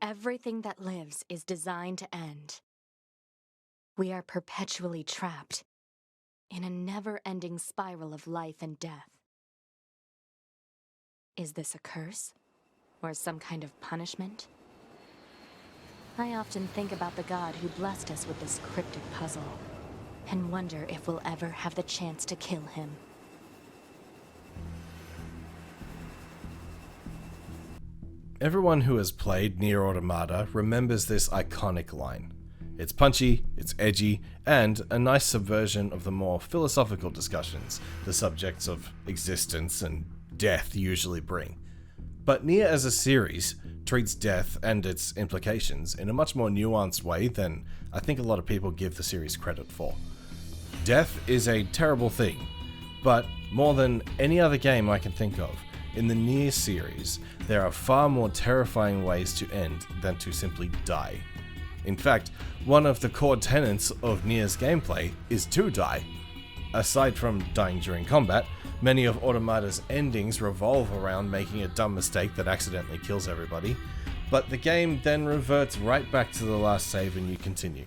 Everything that lives is designed to end. We are perpetually trapped in a never-ending spiral of life and death. Is this a curse? Or some kind of punishment? I often think about the god who blessed us with this cryptic puzzle, and wonder if we'll ever have the chance to kill him. Everyone who has played Nier Automata remembers this iconic line. It's punchy, it's edgy, and a nice subversion of the more philosophical discussions the subjects of existence and death usually bring. But Nier as a series treats death and its implications in a much more nuanced way than I think a lot of people give the series credit for. Death is a terrible thing, but more than any other game I can think of, in the Nier series, there are far more terrifying ways to end than to simply die. In fact, one of the core tenets of Nier's gameplay is to die. Aside from dying during combat, many of Automata's endings revolve around making a dumb mistake that accidentally kills everybody, but the game then reverts right back to the last save and you continue.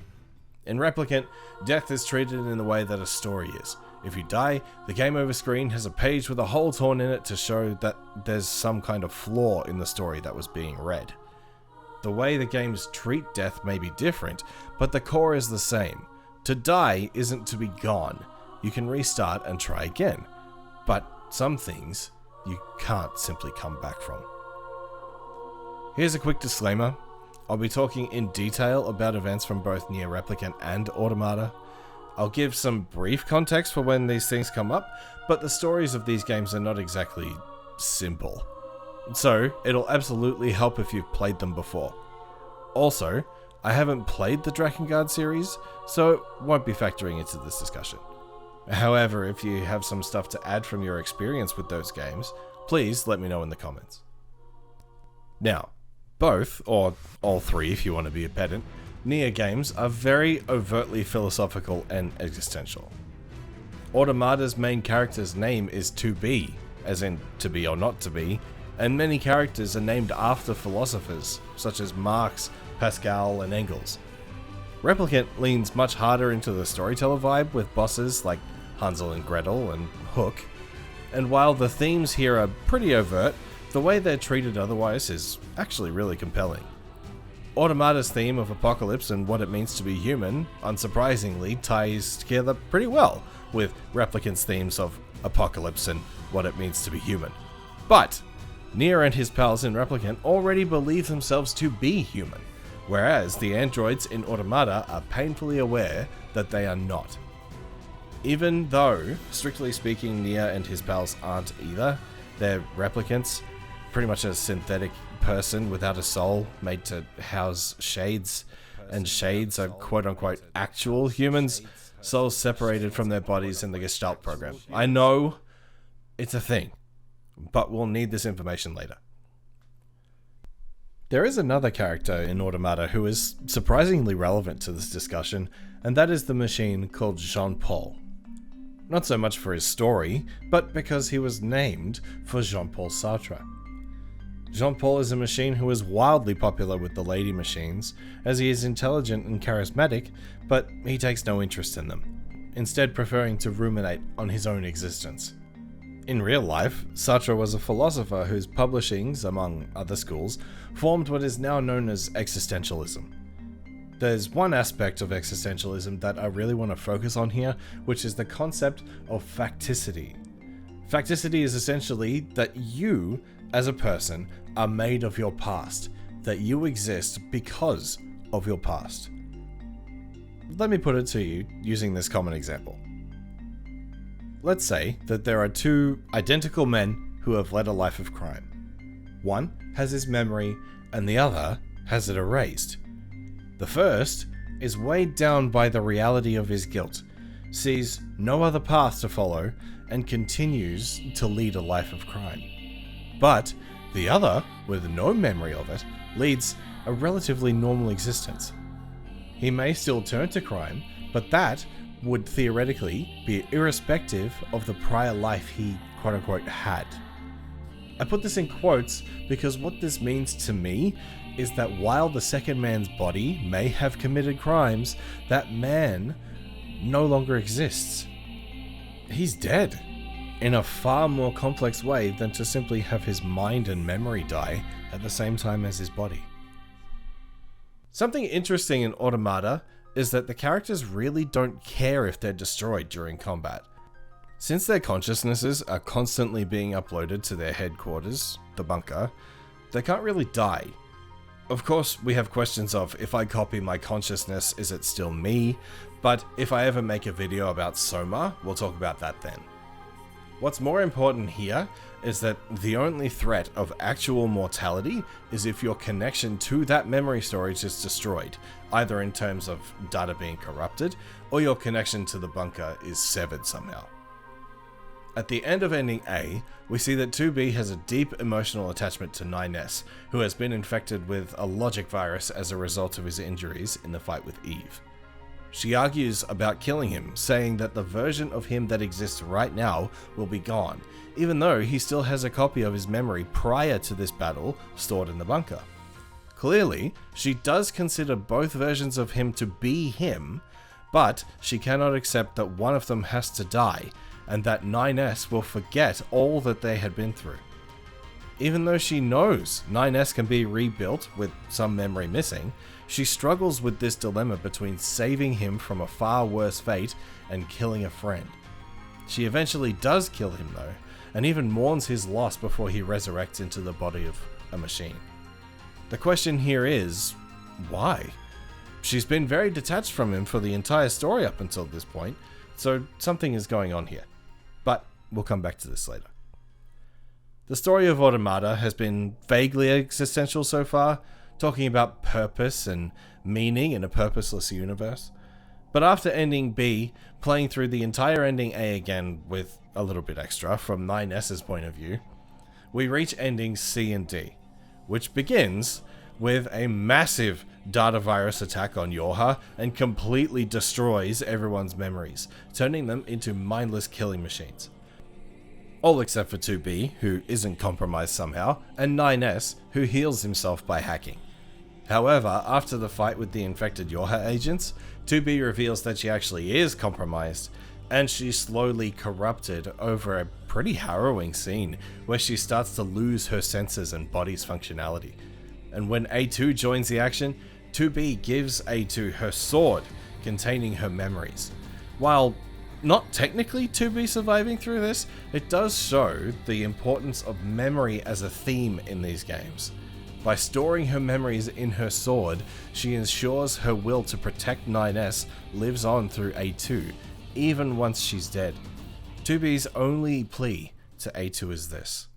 In Replicant, death is treated in the way that a story is. If you die, the game over screen has a page with a hole torn in it to show that there's some kind of flaw in the story that was being read. The way the games treat death may be different, but the core is the same. To die isn't to be gone. You can restart and try again. But some things you can't simply come back from. Here's a quick disclaimer. I'll be talking in detail about events from both Nier Replicant and Automata. I'll give some brief context for when these things come up, but the stories of these games are not exactly simple. So, it'll absolutely help if you've played them before. Also, I haven't played the Drakengard series, so it won't be factoring into this discussion. However, if you have some stuff to add from your experience with those games, please let me know in the comments. Now, both, or all three if you want to be a pedant, Nier games are very overtly philosophical and existential. Automata's main character's name is To Be, as in to be or not to be, and many characters are named after philosophers, such as Marx, Pascal, and Engels. Replicant leans much harder into the storyteller vibe with bosses like Hansel and Gretel and Hook, and while the themes here are pretty overt, the way they're treated otherwise is actually really compelling. Automata's theme of apocalypse and what it means to be human, unsurprisingly, ties together pretty well with Replicant's themes of apocalypse and what it means to be human. But Nier and his pals in Replicant already believe themselves to be human, whereas the androids in Automata are painfully aware that they are not. Even though, strictly speaking, Nier and his pals aren't either, they're replicants, pretty much a synthetic person without a soul made to house shades, and shades are quote-unquote actual humans, souls separated from their bodies in the Gestalt program. I know it's a thing, but we'll need this information later. There is another character in Automata who is surprisingly relevant to this discussion, and that is the machine called Jean-Paul. Not so much for his story, but because he was named for Jean-Paul Sartre. Jean-Paul is a machine who is wildly popular with the lady machines, as he is intelligent and charismatic, but he takes no interest in them, instead preferring to ruminate on his own existence. In real life, Sartre was a philosopher whose publishings, among other schools, formed what is now known as existentialism. There's one aspect of existentialism that I really want to focus on here, which is the concept of facticity. Facticity is essentially that you, as a person, are made of your past, that you exist because of your past. Let me put it to you using this common example. Let's say that there are two identical men who have led a life of crime. One has his memory and the other has it erased. The first is weighed down by the reality of his guilt, sees no other path to follow, and continues to lead a life of crime. But the other, with no memory of it, leads a relatively normal existence. He may still turn to crime, but that would theoretically be irrespective of the prior life he quote-unquote had. I put this in quotes because what this means to me is that while the second man's body may have committed crimes, that man no longer exists. He's dead, in a far more complex way than to simply have his mind and memory die at the same time as his body. Something interesting in Automata is that the characters really don't care if they're destroyed during combat. Since their consciousnesses are constantly being uploaded to their headquarters, the bunker, they can't really die. Of course, we have questions of, if I copy my consciousness, is it still me? But if I ever make a video about Soma, we'll talk about that then. What's more important here is that the only threat of actual mortality is if your connection to that memory storage is destroyed, either in terms of data being corrupted, or your connection to the bunker is severed somehow. At the end of Ending A, we see that 2B has a deep emotional attachment to 9S, who has been infected with a logic virus as a result of his injuries in the fight with Eve. She argues about killing him, saying that the version of him that exists right now will be gone, even though he still has a copy of his memory prior to this battle stored in the bunker. Clearly, she does consider both versions of him to be him, but she cannot accept that one of them has to die, and that 9S will forget all that they had been through. Even though she knows 9S can be rebuilt with some memory missing, she struggles with this dilemma between saving him from a far worse fate and killing a friend. She eventually does kill him though, and even mourns his loss before he resurrects into the body of a machine. The question here is, why? She's been very detached from him for the entire story up until this point, so something is going on here. But we'll come back to this later. The story of Automata has been vaguely existential so far, talking about purpose and meaning in a purposeless universe. But after ending B, playing through the entire ending A again with a little bit extra from 9S's point of view, we reach endings C and D, which begins with a massive data virus attack on Yorha and completely destroys everyone's memories, turning them into mindless killing machines. All except for 2B, who isn't compromised somehow, and 9S, who heals himself by hacking. However, after the fight with the infected Yorha agents, 2B reveals that she actually is compromised, and she's slowly corrupted over a pretty harrowing scene where she starts to lose her senses and body's functionality. And when A2 joins the action, 2B gives A2 her sword containing her memories. While not technically 2B surviving through this, it does show the importance of memory as a theme in these games. By storing her memories in her sword, she ensures her will to protect 9S lives on through A2, even once she's dead. 2B's only plea to A2 is this.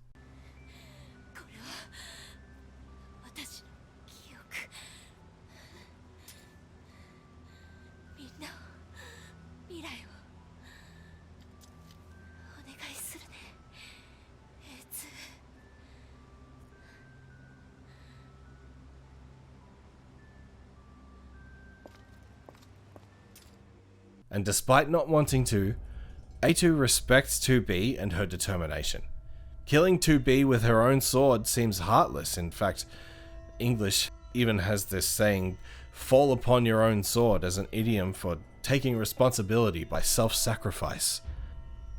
And despite not wanting to, A2 respects 2B and her determination. Killing 2B with her own sword seems heartless. In fact, English even has this saying, fall upon your own sword, as an idiom for taking responsibility by self-sacrifice.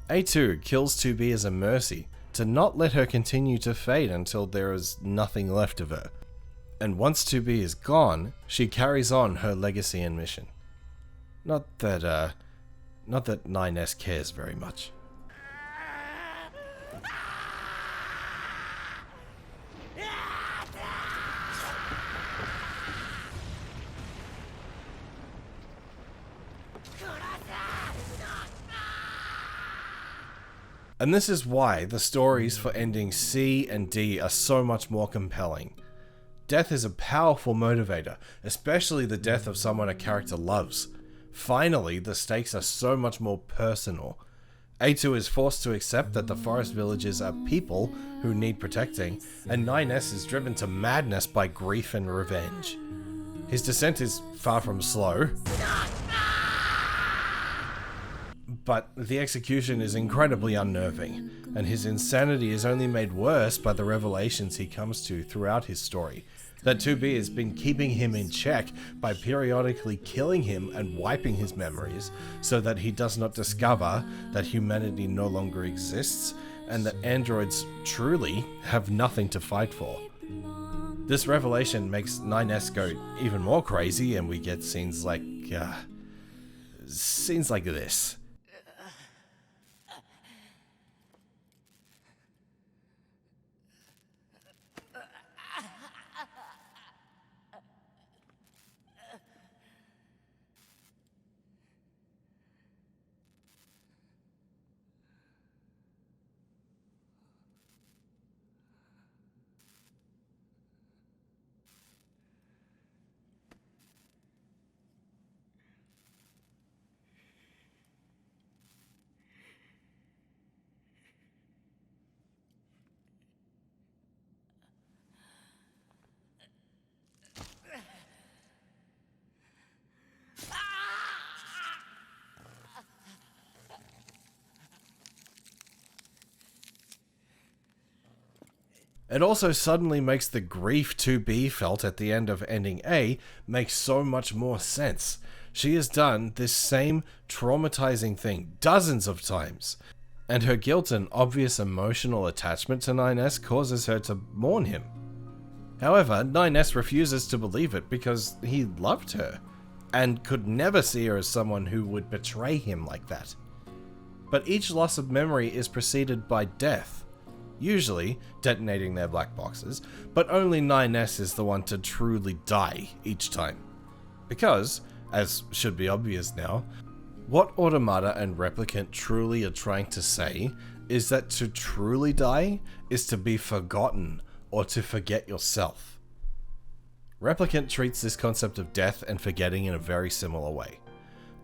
A2 kills 2B as a mercy to not let her continue to fade until there is nothing left of her. And once 2B is gone, she carries on her legacy and mission. Not that 9S cares very much. And this is why the stories for endings C and D are so much more compelling. Death is a powerful motivator, especially the death of someone a character loves. Finally, the stakes are so much more personal. A2 is forced to accept that the forest villagers are people who need protecting, and 9S is driven to madness by grief and revenge. His descent is far from slow, but the execution is incredibly unnerving, and his insanity is only made worse by the revelations he comes to throughout his story, that 2B has been keeping him in check by periodically killing him and wiping his memories so that he does not discover that humanity no longer exists and that androids truly have nothing to fight for. This revelation makes 9S go even more crazy, and we get scenes like this. It also suddenly makes the grief 2B felt at the end of ending A make so much more sense. She has done this same traumatizing thing dozens of times, and her guilt and obvious emotional attachment to 9S causes her to mourn him. However, 9S refuses to believe it because he loved her, and could never see her as someone who would betray him like that. But each loss of memory is preceded by death, usually detonating their black boxes, but only 9S is the one to truly die each time. Because, as should be obvious now, what Automata and Replicant truly are trying to say is that to truly die is to be forgotten or to forget yourself. Replicant treats this concept of death and forgetting in a very similar way.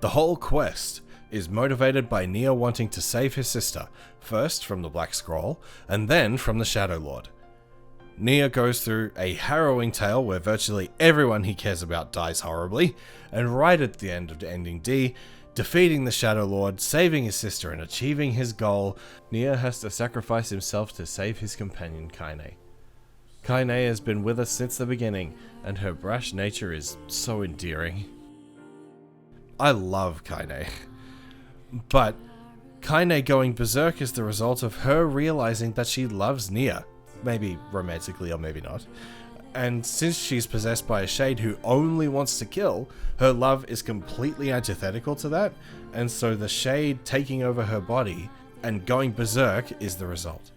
The whole quest is motivated by Neo wanting to save his sister, first from the Black Scroll, and then from the Shadow Lord. Neo goes through a harrowing tale where virtually everyone he cares about dies horribly, and right at the end of ending D, defeating the Shadow Lord, saving his sister, and achieving his goal, Neo has to sacrifice himself to save his companion Kaine. Kaine has been with us since the beginning, and her brash nature is so endearing. I love Kaine. But Kaine going berserk is the result of her realizing that she loves Nia, maybe romantically or maybe not. And since she's possessed by a shade who only wants to kill, her love is completely antithetical to that, and so the shade taking over her body and going berserk is the result.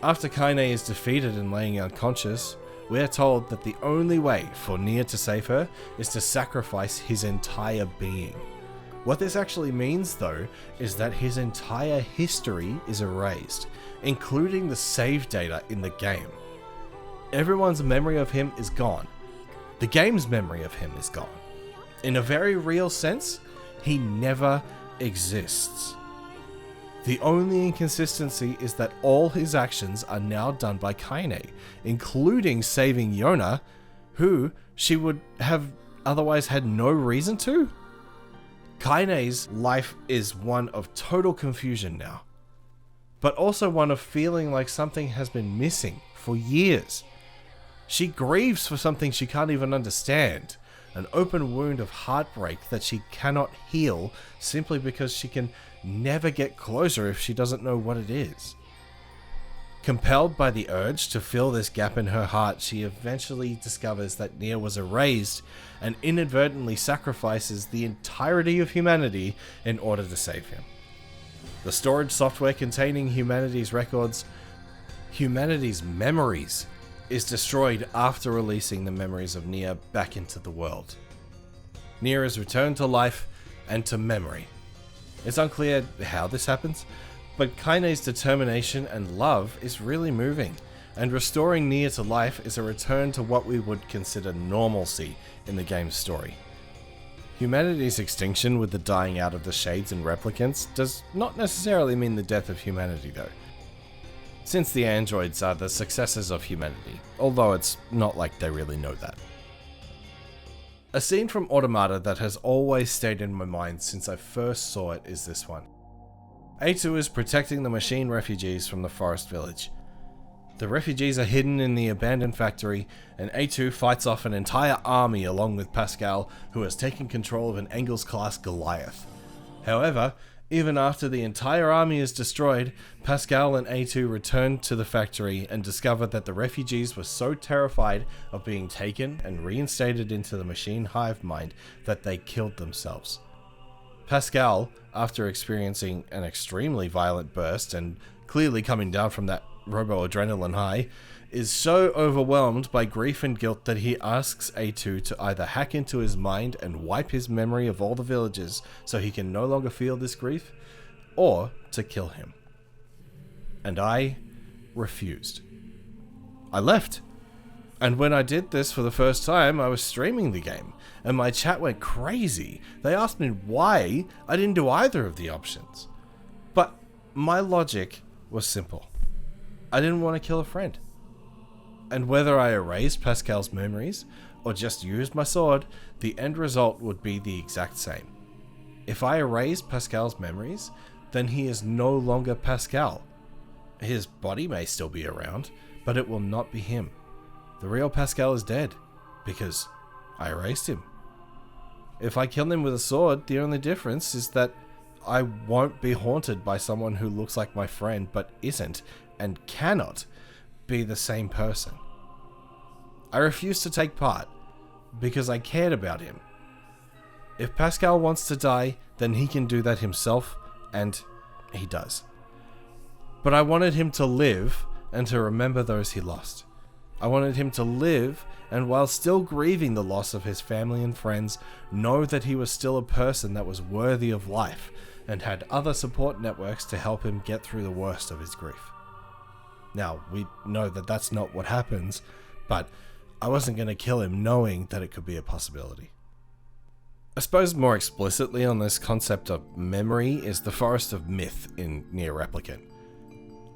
After Kaine is defeated and laying unconscious, we are told that the only way for Nia to save her is to sacrifice his entire being. What this actually means, though, is that his entire history is erased, including the save data in the game. Everyone's memory of him is gone. The game's memory of him is gone. In a very real sense, he never exists. The only inconsistency is that all his actions are now done by Kaine, including saving Yona, who she would have otherwise had no reason to. Kaine's life is one of total confusion now, but also one of feeling like something has been missing for years. She grieves for something she can't even understand, an open wound of heartbreak that she cannot heal simply because she can never get closer if she doesn't know what it is. Compelled by the urge to fill this gap in her heart, she eventually discovers that Nia was erased and inadvertently sacrifices the entirety of humanity in order to save him. The storage software containing humanity's records, humanity's memories, is destroyed after releasing the memories of Nia back into the world. Nia is returned to life and to memory. It's unclear how this happens, but Kaine's determination and love is really moving, and restoring Nia to life is a return to what we would consider normalcy in the game's story. Humanity's extinction with the dying out of the Shades and Replicants does not necessarily mean the death of humanity though, since the androids are the successors of humanity, although it's not like they really know that. A scene from Automata that has always stayed in my mind since I first saw it is this one. A2 is protecting the machine refugees from the forest village. The refugees are hidden in the abandoned factory, and A2 fights off an entire army along with Pascal, who has taken control of an Engels-class Goliath. However, even after the entire army is destroyed, Pascal and A2 return to the factory and discover that the refugees were so terrified of being taken and reinstated into the machine hive mind that they killed themselves. Pascal, after experiencing an extremely violent burst and clearly coming down from that robo-adrenaline high, is so overwhelmed by grief and guilt that he asks A2 to either hack into his mind and wipe his memory of all the villagers so he can no longer feel this grief, or to kill him. And I refused. I left. And when I did this for the first time, I was streaming the game, and my chat went crazy. They asked me why I didn't do either of the options. But my logic was simple. I didn't want to kill a friend. And whether I erased Pascal's memories or just used my sword, the end result would be the exact same. If I erase Pascal's memories, then he is no longer Pascal. His body may still be around, but it will not be him. The real Pascal is dead, because I erased him. If I kill him with a sword, the only difference is that I won't be haunted by someone who looks like my friend but isn't and cannot be the same person. I refused to take part because I cared about him. If Pascal wants to die, then he can do that himself, and he does. But I wanted him to live and to remember those he lost. I wanted him to live and, while still grieving the loss of his family and friends, know that he was still a person that was worthy of life and had other support networks to help him get through the worst of his grief. Now, we know that that's not what happens, but I wasn't going to kill him knowing that it could be a possibility. I suppose more explicitly on this concept of memory is the Forest of Myth in Nier Replicant.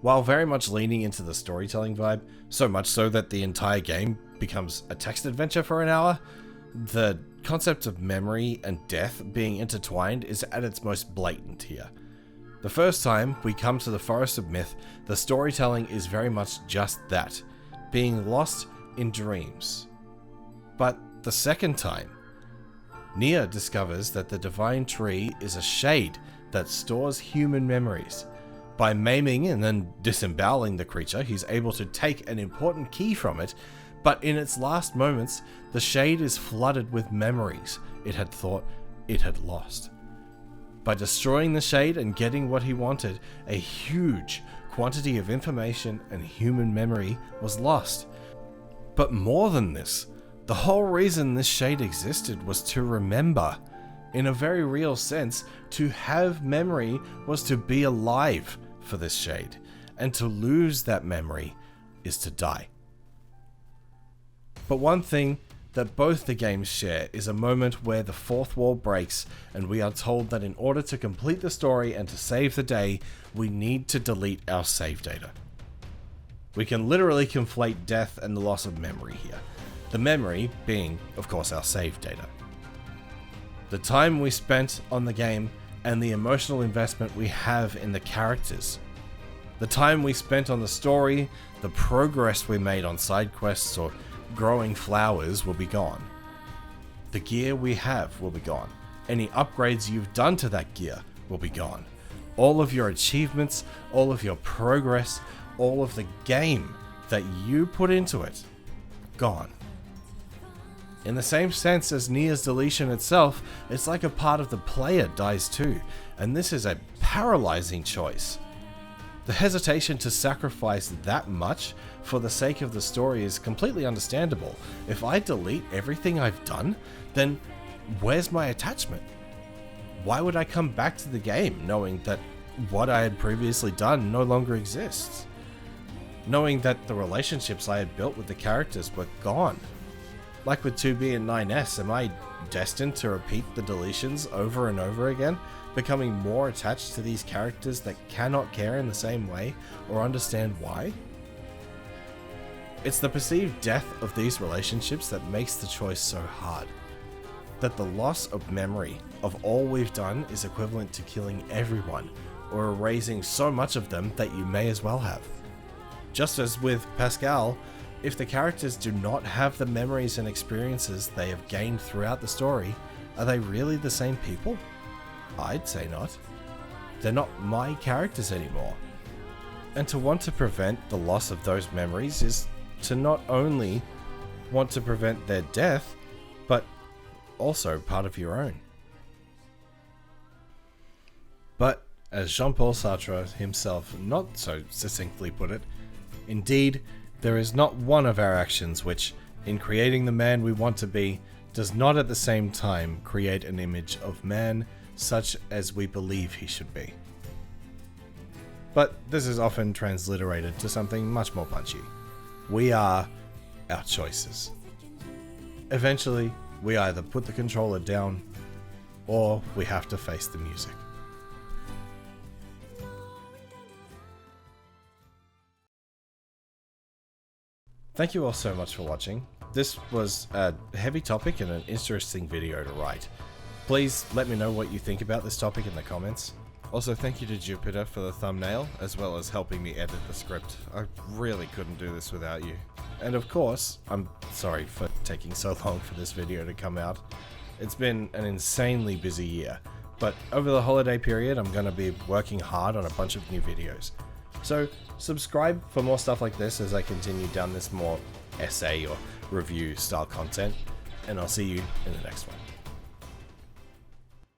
While very much leaning into the storytelling vibe, so much so that the entire game becomes a text adventure for an hour, the concept of memory and death being intertwined is at its most blatant here. The first time we come to the Forest of Myth, the storytelling is very much just that, being lost in dreams. But the second time, Nier discovers that the Divine Tree is a shade that stores human memories. By maiming and then disemboweling the creature, he's able to take an important key from it, but in its last moments, the shade is flooded with memories it had thought it had lost. By destroying the shade and getting what he wanted, a huge quantity of information and human memory was lost. But more than this, the whole reason this shade existed was to remember. In a very real sense, to have memory was to be alive for this shade, and to lose that memory is to die. But one thing that both the games share is a moment where the fourth wall breaks and we are told that in order to complete the story and to save the day, we need to delete our save data. We can literally conflate death and the loss of memory here. The memory being, of course, our save data. The time we spent on the game and the emotional investment we have in the characters. The time we spent on the story, the progress we made on side quests or growing flowers will be gone. The gear we have will be gone. Any upgrades you've done to that gear will be gone. All of your achievements, all of your progress, all of the game that you put into it, gone. In the same sense as Nier's deletion itself, it's like a part of the player dies too, and this is a paralyzing choice. The hesitation to sacrifice that much for the sake of the story is completely understandable. If I delete everything I've done, then where's my attachment? Why would I come back to the game knowing that what I had previously done no longer exists? Knowing that the relationships I had built with the characters were gone? Like with 2B and 9S, am I destined to repeat the deletions over and over again, becoming more attached to these characters that cannot care in the same way or understand why? It's the perceived death of these relationships that makes the choice so hard. That the loss of memory of all we've done is equivalent to killing everyone, or erasing so much of them that you may as well have. Just as with Pascal, if the characters do not have the memories and experiences they have gained throughout the story, are they really the same people? I'd say not. They're not my characters anymore. And to want to prevent the loss of those memories is to not only want to prevent their death, but also part of your own. But, as Jean-Paul Sartre himself not so succinctly put it, indeed, there is not one of our actions which, in creating the man we want to be, does not at the same time create an image of man such as we believe he should be. But this is often transliterated to something much more punchy. We are our choices. Eventually, we either put the controller down, or we have to face the music. Thank you all so much for watching. This was a heavy topic and an interesting video to write. Please let me know what you think about this topic in the comments. Also, thank you to Jupiter for the thumbnail, as well as helping me edit the script. I really couldn't do this without you. And of course, I'm sorry for taking so long for this video to come out. It's been an insanely busy year, but over the holiday period, I'm going to be working hard on a bunch of new videos. So subscribe for more stuff like this as I continue down this more essay or review style content, and I'll see you in the next one.